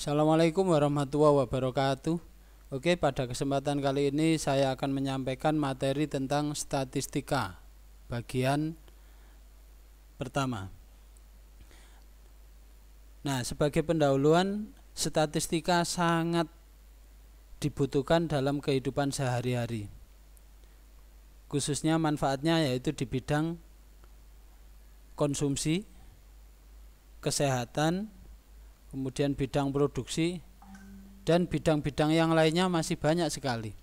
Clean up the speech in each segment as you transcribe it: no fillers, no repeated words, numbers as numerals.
Assalamualaikum warahmatullahi wabarakatuh. Oke, pada kesempatan kali ini saya akan menyampaikan materi tentang statistika bagian pertama. Nah, sebagai pendahuluan, statistika sangat dibutuhkan dalam kehidupan sehari-hari. Khususnya manfaatnya yaitu di bidang konsumsi, kesehatan, kemudian bidang produksi, dan bidang-bidang yang lainnya masih banyak sekali.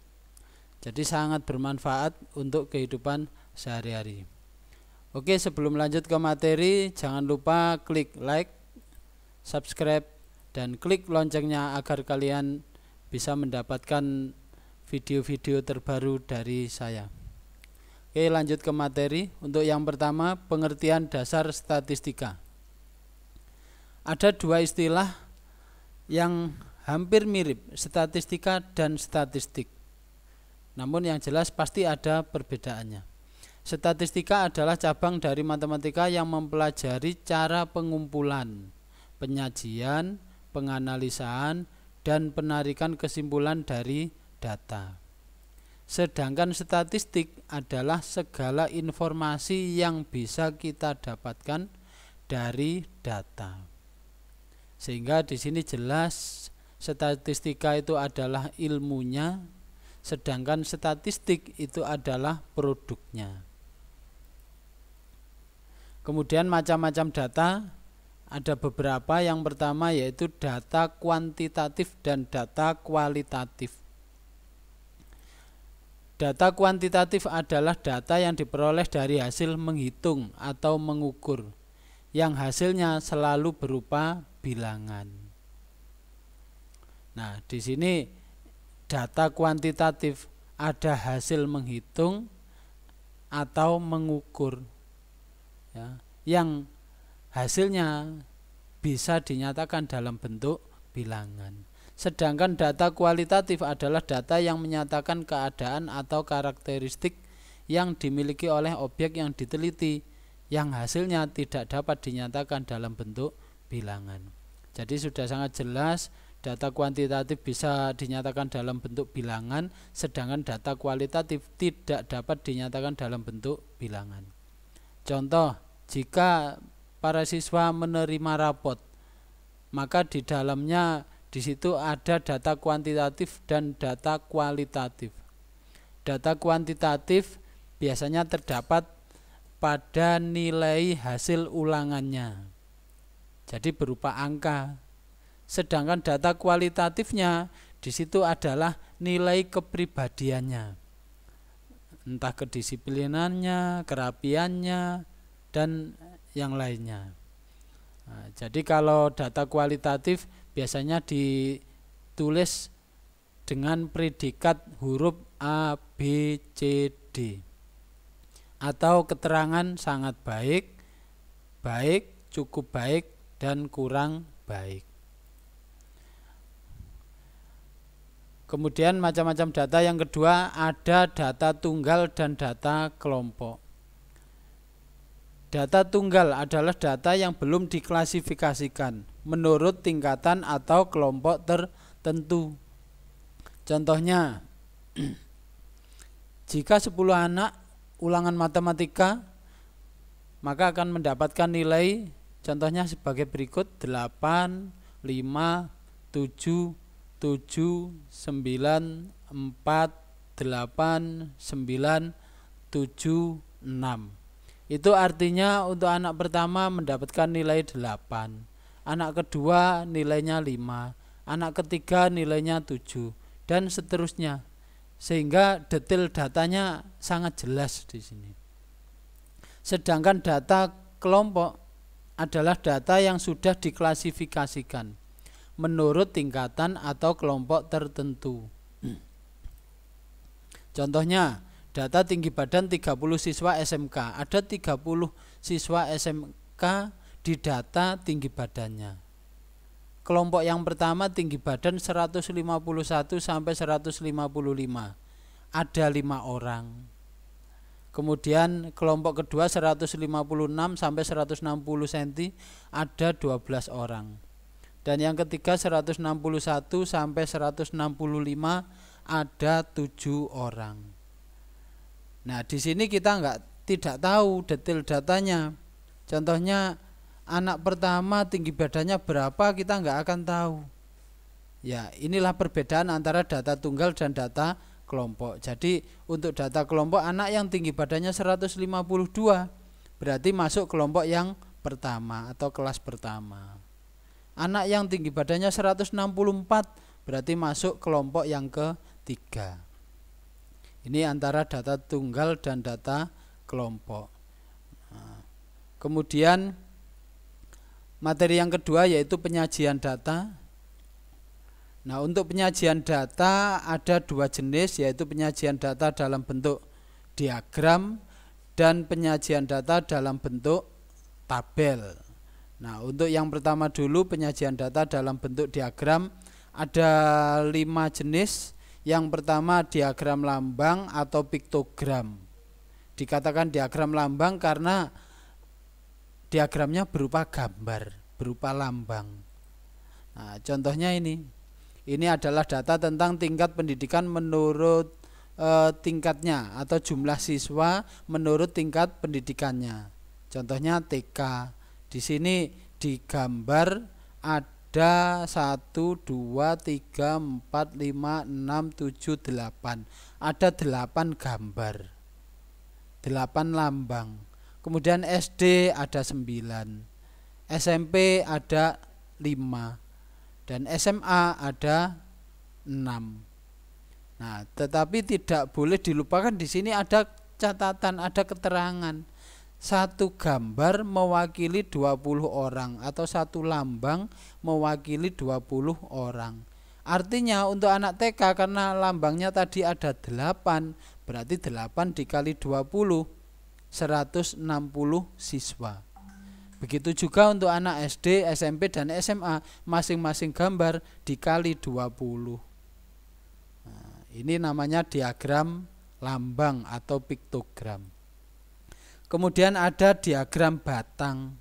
Jadi sangat bermanfaat untuk kehidupan sehari-hari. Oke, sebelum lanjut ke materi, jangan lupa klik like, subscribe, dan klik loncengnya agar kalian bisa mendapatkan video-video terbaru dari saya. Oke, lanjut ke materi. Untuk yang pertama, pengertian dasar statistika. Ada dua istilah yang hampir mirip, statistika dan statistik. Namun yang jelas pasti ada perbedaannya. Statistika adalah cabang dari matematika yang mempelajari cara pengumpulan, penyajian, penganalisaan, dan penarikan kesimpulan dari data. Sedangkan statistik adalah segala informasi yang bisa kita dapatkan dari data. Sehingga di sini jelas statistika itu adalah ilmunya, sedangkan statistik itu adalah produknya. Kemudian macam-macam data ada beberapa. Yang pertama yaitu data kuantitatif dan data kualitatif. Data kuantitatif adalah data yang diperoleh dari hasil menghitung atau mengukur, yang hasilnya selalu berupa bilangan. Nah, di sini data kuantitatif ada hasil menghitung atau mengukur, ya, yang hasilnya bisa dinyatakan dalam bentuk bilangan. Sedangkan data kualitatif adalah data yang menyatakan keadaan atau karakteristik yang dimiliki oleh objek yang diteliti, yang hasilnya tidak dapat dinyatakan dalam bentuk bilangan. Jadi sudah sangat jelas, data kuantitatif bisa dinyatakan dalam bentuk bilangan, sedangkan data kualitatif tidak dapat dinyatakan dalam bentuk bilangan. Contoh, jika para siswa menerima rapot, maka di dalamnya di situ ada data kuantitatif dan data kualitatif. Data kuantitatif biasanya terdapat pada nilai hasil ulangannya, jadi berupa angka. Sedangkan data kualitatifnya di situ adalah nilai kepribadiannya, entah kedisiplinannya, kerapiannya, dan yang lainnya. Nah, jadi kalau data kualitatif biasanya ditulis dengan predikat huruf A, B, C, D, atau keterangan sangat baik, baik, cukup baik, dan kurang baik. Kemudian macam-macam data yang kedua, ada data tunggal dan data kelompok. Data tunggal adalah data yang belum diklasifikasikan menurut tingkatan atau kelompok tertentu. Contohnya, jika 10 anak ulangan matematika, maka akan mendapatkan nilai contohnya sebagai berikut: 8, 5, 7, 7, 9, 4, 8, 9, 7, 6. Itu artinya untuk anak pertama mendapatkan nilai 8, anak kedua nilainya 5, anak ketiga nilainya 7, dan seterusnya. Sehingga detail datanya sangat jelas di sini. Sedangkan data kelompok adalah data yang sudah diklasifikasikan menurut tingkatan atau kelompok tertentu. Contohnya, data tinggi badan 30 siswa SMK. Ada 30 siswa SMK di data tinggi badannya. Kelompok yang pertama tinggi badan 151 sampai 155. Ada 5 orang. Kemudian kelompok kedua 156 sampai 160 cm, ada 12 orang. Dan yang ketiga 161 sampai 165 ada 7 orang. Nah, di sini kita tidak tahu detail datanya. Contohnya anak pertama tinggi badannya berapa, kita nggak akan tahu. Ya, inilah perbedaan antara data tunggal dan data kelompok. Jadi untuk data kelompok, anak yang tinggi badannya 152 berarti masuk kelompok yang pertama atau kelas pertama. Anak yang tinggi badannya 164 berarti masuk kelompok yang ketiga. Ini antara data tunggal dan data kelompok. Nah, kemudian materi yang kedua yaitu penyajian data. Nah, untuk penyajian data ada 2 jenis, yaitu penyajian data dalam bentuk diagram dan penyajian data dalam bentuk tabel. Nah, untuk yang pertama dulu, penyajian data dalam bentuk diagram, ada 5 jenis. Yang pertama diagram lambang atau piktogram. Dikatakan diagram lambang karena diagramnya berupa gambar, berupa lambang. Nah, contohnya ini adalah data tentang tingkat pendidikan menurut tingkatnya atau jumlah siswa menurut tingkat pendidikannya. Contohnya TK. Di sini digambar ada 1, 2, 3, 4, 5, 6, 7, 8. Ada 8 gambar, 8 lambang. Kemudian SD ada 9, SMP ada 5, dan SMA ada 6. Nah, tetapi tidak boleh dilupakan di sini ada catatan, ada keterangan. Satu gambar mewakili 20 orang atau satu lambang mewakili 20 orang. Artinya untuk anak TK karena lambangnya tadi ada 8, berarti 8 dikali 20, 160 siswa. Begitu juga untuk anak SD, SMP, dan SMA, masing-masing gambar dikali 20. Nah, ini namanya diagram lambang atau piktogram. Kemudian ada diagram batang.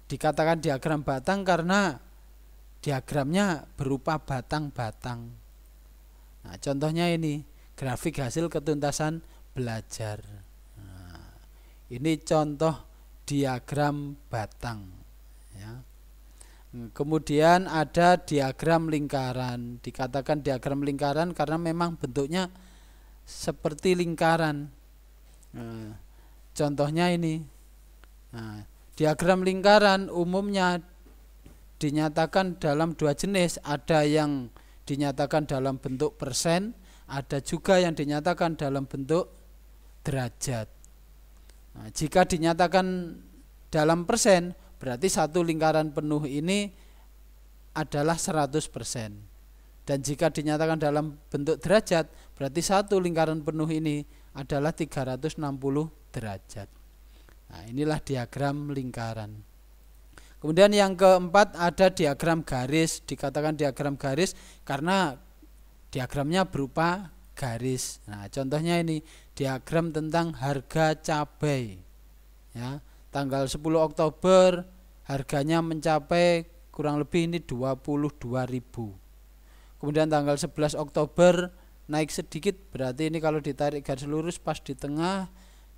Dikatakan diagram batang karena diagramnya berupa batang-batang. Nah, contohnya ini grafik hasil ketuntasan belajar. Nah, ini contoh diagram batang. Ya. Kemudian ada diagram lingkaran. Dikatakan diagram lingkaran karena memang bentuknya seperti lingkaran. Nah, contohnya ini. Nah, diagram lingkaran umumnya dinyatakan dalam 2 jenis. Ada yang dinyatakan dalam bentuk persen, ada juga yang dinyatakan dalam bentuk derajat. Nah, jika dinyatakan dalam persen, berarti satu lingkaran penuh ini adalah 100%. Dan jika dinyatakan dalam bentuk derajat, berarti satu lingkaran penuh ini adalah 360 derajat. Nah, inilah diagram lingkaran. Kemudian yang keempat ada diagram garis. Dikatakan diagram garis karena diagramnya berupa garis. Nah, contohnya ini diagram tentang harga cabai. Ya, tanggal 10 Oktober harganya mencapai kurang lebih ini 22.000. Kemudian tanggal 11 Oktober naik sedikit, berarti ini kalau ditarik garis lurus pas di tengah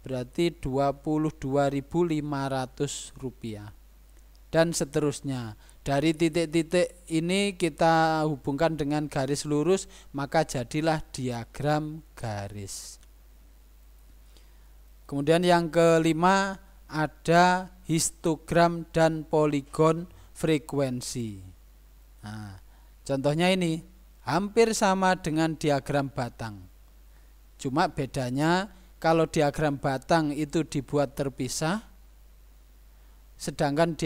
berarti Rp22.500. Dan seterusnya. Dari titik-titik ini kita hubungkan dengan garis lurus, maka jadilah diagram garis. Kemudian yang kelima ada histogram dan poligon frekuensi. Nah, contohnya ini hampir sama dengan diagram batang. Cuma bedanya kalau diagram batang itu dibuat terpisah, sedangkan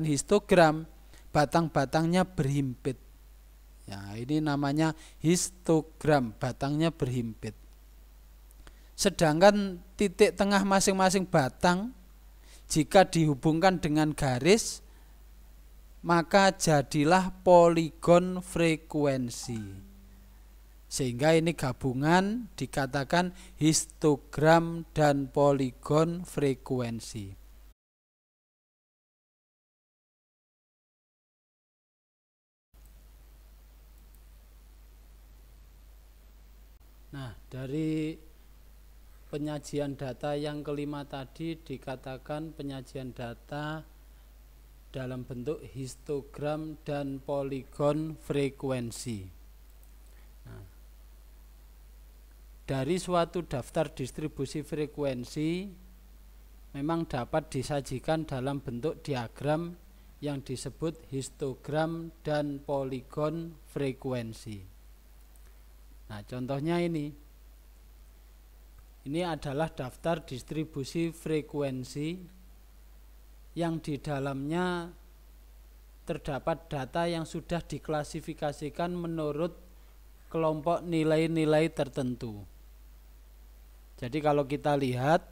histogram batang-batangnya berhimpit. Ya, ini namanya histogram, batangnya berhimpit. Sedangkan titik tengah masing-masing batang jika dihubungkan dengan garis, maka jadilah poligon frekuensi. Sehingga ini gabungan dikatakan histogram dan poligon frekuensi. Dari penyajian data yang kelima tadi dikatakan penyajian data dalam bentuk histogram dan poligon frekuensi. Nah, dari suatu daftar distribusi frekuensi memang dapat disajikan dalam bentuk diagram yang disebut histogram dan poligon frekuensi. Nah, contohnya ini adalah daftar distribusi frekuensi yang di dalamnya terdapat data yang sudah diklasifikasikan menurut kelompok nilai-nilai tertentu. Jadi kalau kita lihat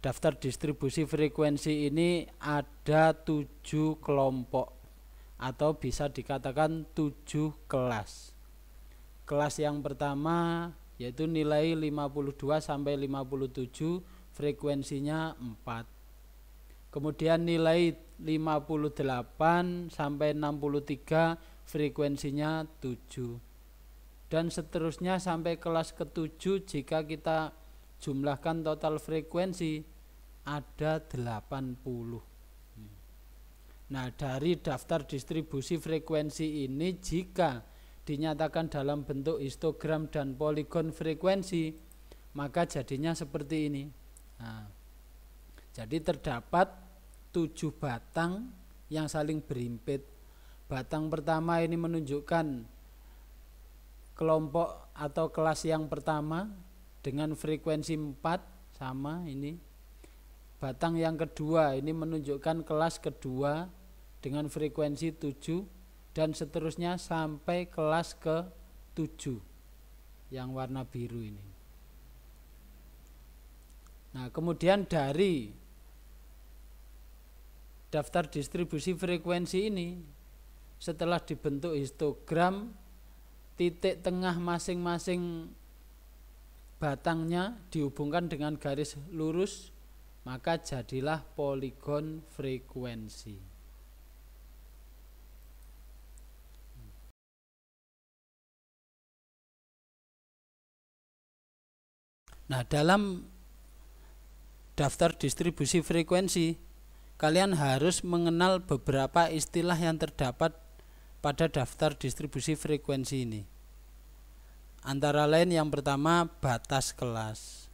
daftar distribusi frekuensi ini ada 7 kelompok atau bisa dikatakan 7 kelas. Kelas yang pertama yaitu nilai 52 sampai 57, frekuensinya 4. Kemudian nilai 58 sampai 63, frekuensinya 7. Dan seterusnya sampai kelas ke-7 jika kita jumlahkan total frekuensi ada 80. Nah, dari daftar distribusi frekuensi ini jika dinyatakan dalam bentuk histogram dan poligon frekuensi, maka jadinya seperti ini. Nah, jadi terdapat 7 batang yang saling berimpit. Batang pertama ini menunjukkan kelompok atau kelas yang pertama dengan frekuensi 4, sama ini. Batang yang kedua ini menunjukkan kelas kedua dengan frekuensi 7, dan seterusnya sampai kelas ke-7 yang warna biru ini. Nah, kemudian dari daftar distribusi frekuensi ini setelah dibentuk histogram, titik tengah masing-masing batangnya dihubungkan dengan garis lurus, maka jadilah poligon frekuensi. Nah, dalam daftar distribusi frekuensi, kalian harus mengenal beberapa istilah yang terdapat pada daftar distribusi frekuensi ini. Antara lain yang pertama batas kelas.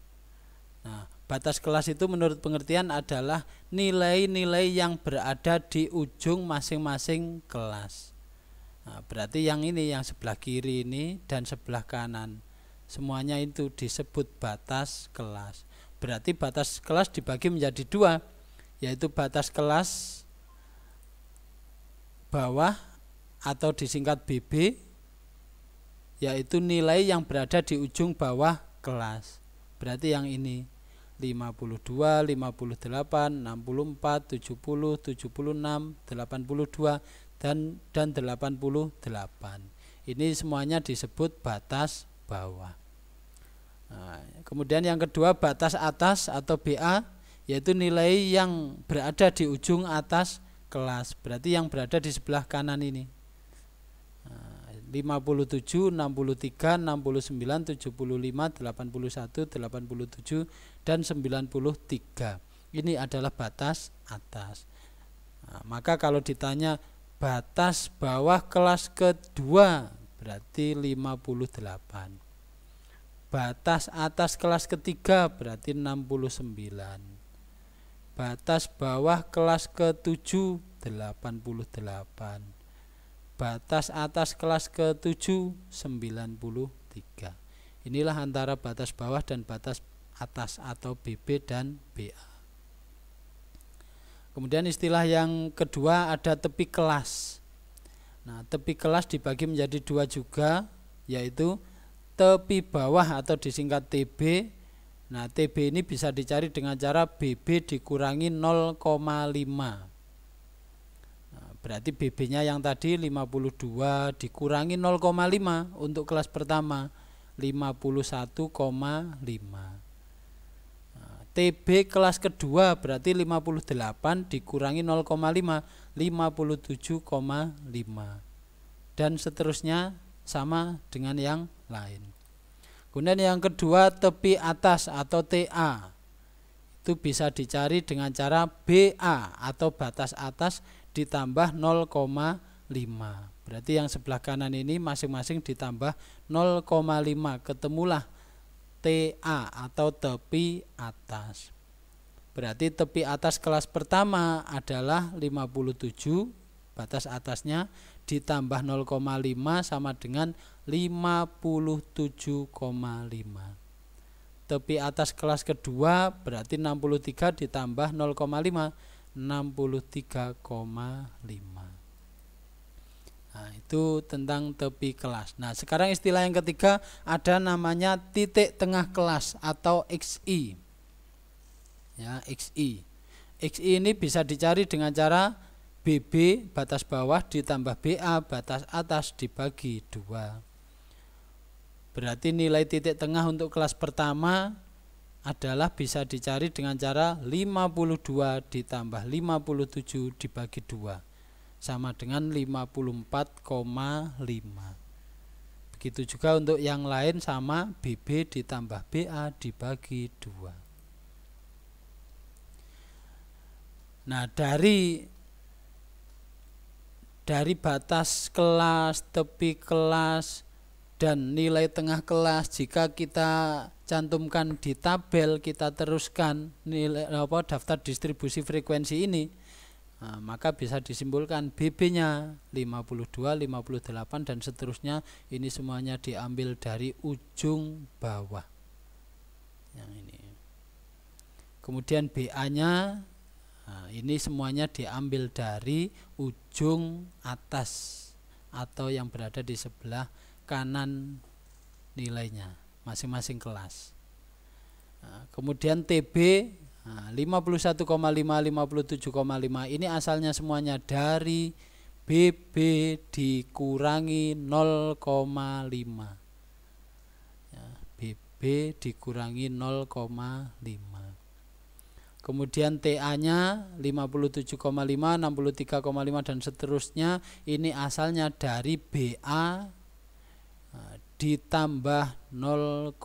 Nah, batas kelas itu menurut pengertian adalah nilai-nilai yang berada di ujung masing-masing kelas. Nah, berarti yang ini, yang sebelah kiri ini dan sebelah kanan, semuanya itu disebut batas kelas. Berarti batas kelas dibagi menjadi 2, yaitu batas kelas bawah atau disingkat BB, yaitu nilai yang berada di ujung bawah kelas. Berarti yang ini 52, 58, 64, 70, 76, 82 dan 88. Ini semuanya disebut batas bawah. Nah, kemudian yang kedua batas atas atau BA, yaitu nilai yang berada di ujung atas kelas. Berarti yang berada di sebelah kanan ini. 57, 63, 69, 75, 81, 87 dan 93. Ini adalah batas atas. Nah, maka kalau ditanya batas bawah kelas kedua berarti 58. Batas atas kelas ketiga berarti 69. Batas bawah kelas ke-7 88. Batas atas kelas ke-7 93. Inilah antara batas bawah dan batas atas atau BB dan BA. Kemudian istilah yang kedua ada tepi kelas. Nah, tepi kelas dibagi menjadi 2 juga, yaitu tepi bawah atau disingkat TB. Nah, TB ini bisa dicari dengan cara BB dikurangi 0,5. Berarti BB-nya yang tadi 52 dikurangi 0,5 untuk kelas pertama 51,5. TB kelas kedua berarti 58 dikurangi 0,5 57,5. Dan seterusnya sama dengan yang lain. Kemudian yang kedua tepi atas atau TA. Itu bisa dicari dengan cara BA atau batas atas ditambah 0,5. Berarti yang sebelah kanan ini masing-masing ditambah 0,5. Ketemulah TA atau tepi atas. Berarti tepi atas kelas pertama adalah 57, batas atasnya ditambah 0,5 sama dengan 57,5. Tepi atas kelas kedua berarti 63 ditambah 0,5, 63,5. Nah, itu tentang tepi kelas. Nah, sekarang istilah yang ketiga ada namanya titik tengah kelas atau XI. Ya, XI. XI ini bisa dicari dengan cara BB batas bawah ditambah BA batas atas dibagi 2. Berarti nilai titik tengah untuk kelas pertama adalah bisa dicari dengan cara 52 ditambah 57 dibagi 2 sama dengan 54,5. Begitu juga untuk yang lain sama BB ditambah BA dibagi 2. Nah, dari batas kelas, tepi kelas, dan nilai tengah kelas, jika kita cantumkan di tabel, kita teruskan nilai daftar distribusi frekuensi ini, nah, maka bisa disimpulkan BB-nya 52, 58 dan seterusnya. Ini semuanya diambil dari ujung bawah. Yang ini. Kemudian BA-nya, nah, ini semuanya diambil dari ujung atas atau yang berada di sebelah kanan nilainya masing-masing kelas. Nah, kemudian TB 51,5, 57,5 ini asalnya semuanya dari BB dikurangi 0,5. Ya, BB dikurangi 0,5. Kemudian TA-nya 57,5, 63,5 dan seterusnya ini asalnya dari BA ditambah 0,5.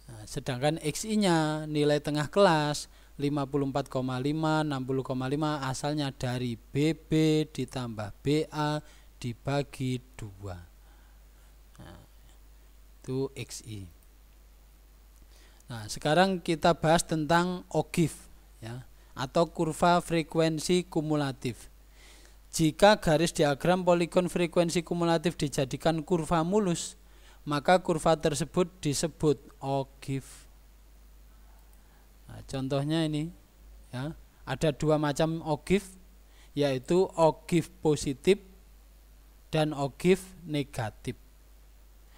Nah, sedangkan XI-nya nilai tengah kelas 54,5, 60,5 asalnya dari BB ditambah BA dibagi 2. Nah, itu XI. Nah, sekarang kita bahas tentang OGIF, ya, atau kurva frekuensi kumulatif. Jika garis diagram poligon frekuensi kumulatif dijadikan kurva mulus, maka kurva tersebut disebut OGIF. Nah, contohnya ini, ya, ada 2 macam OGIF, yaitu OGIF positif dan OGIF negatif.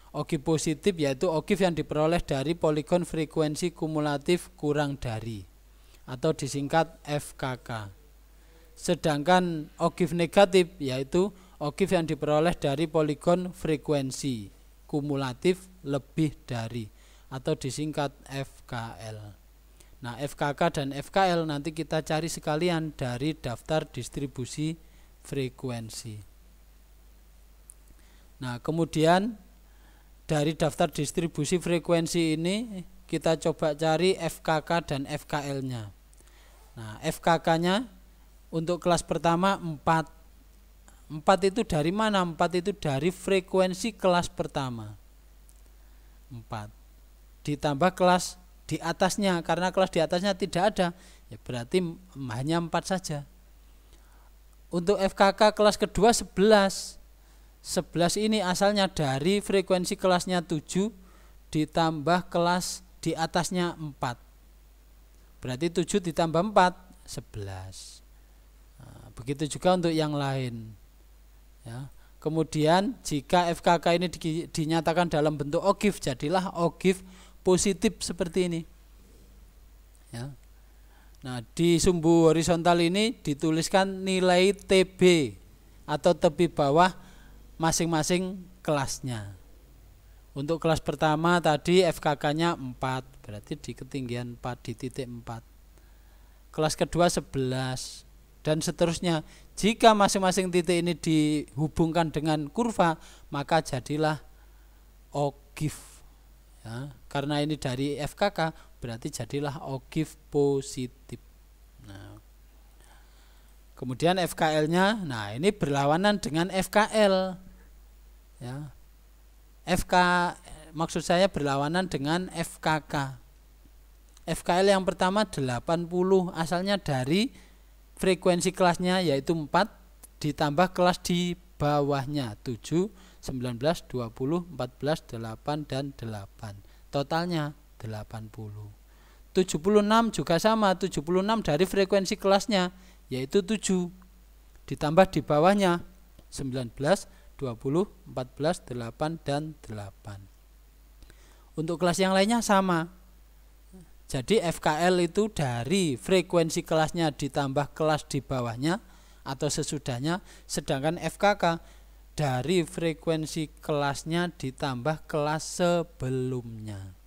OGIF positif yaitu OGIF yang diperoleh dari poligon frekuensi kumulatif kurang dari, atau disingkat FKK. Sedangkan OGIF negatif yaitu OGIF yang diperoleh dari poligon frekuensi kumulatif lebih dari, atau disingkat FKL. Nah, FKK dan FKL nanti kita cari sekalian dari daftar distribusi frekuensi. Nah, kemudian dari daftar distribusi frekuensi ini kita coba cari FKK dan FKL-nya. Nah, FKK-nya untuk kelas pertama 4. 4 itu dari mana? 4 itu dari frekuensi kelas pertama. 4. Ditambah kelas di atasnya, karena kelas di atasnya tidak ada, ya berarti hanya 4 saja. Untuk FKK kelas kedua 11. 11 ini asalnya dari frekuensi kelasnya 7 ditambah kelas di atasnya 4. Berarti 7 ditambah 4, 11. Nah, begitu juga untuk yang lain. Ya. Kemudian jika FKK ini dinyatakan dalam bentuk OGIF, jadilah OGIF positif seperti ini. Ya. Nah, di sumbu horizontal ini dituliskan nilai TB atau tepi bawah masing-masing kelasnya. Untuk kelas pertama tadi FKK-nya 4, berarti di ketinggian 4 di titik 4. Kelas kedua 11 dan seterusnya. Jika masing-masing titik ini dihubungkan dengan kurva, maka jadilah OGIF ya. Karena ini dari FKK berarti jadilah OGIF positif. Nah, kemudian FKL-nya, nah ini berlawanan dengan FKL ya. Maksud saya berlawanan dengan FKK. FKL yang pertama 80 asalnya dari frekuensi kelasnya yaitu 4 ditambah kelas di bawahnya 7, 19, 20, 14, 8 dan 8. Totalnya 80. 76 juga sama, 76 dari frekuensi kelasnya yaitu 7 ditambah di bawahnya 19, 20, 14, 8 dan 8. Untuk kelas yang lainnya sama. Jadi FKL itu dari frekuensi kelasnya ditambah kelas di bawahnya atau sesudahnya, sedangkan FKK dari frekuensi kelasnya ditambah kelas sebelumnya.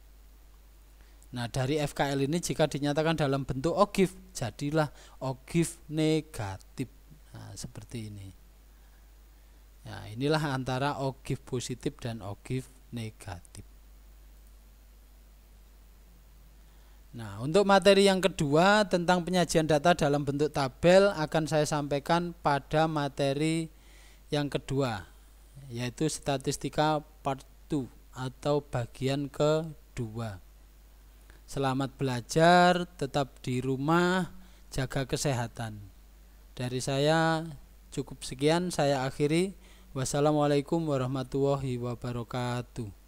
Nah, dari FKL ini jika dinyatakan dalam bentuk OGIF, jadilah OGIF negatif. Nah, seperti ini. Nah, inilah antara OGIF positif dan OGIF negatif. Nah, untuk materi yang kedua tentang penyajian data dalam bentuk tabel akan saya sampaikan pada materi yang kedua, yaitu statistika part 2 atau bagian kedua. Selamat belajar, tetap di rumah, jaga kesehatan. Dari saya cukup sekian, saya akhiri. Wassalamualaikum warahmatullahi wabarakatuh.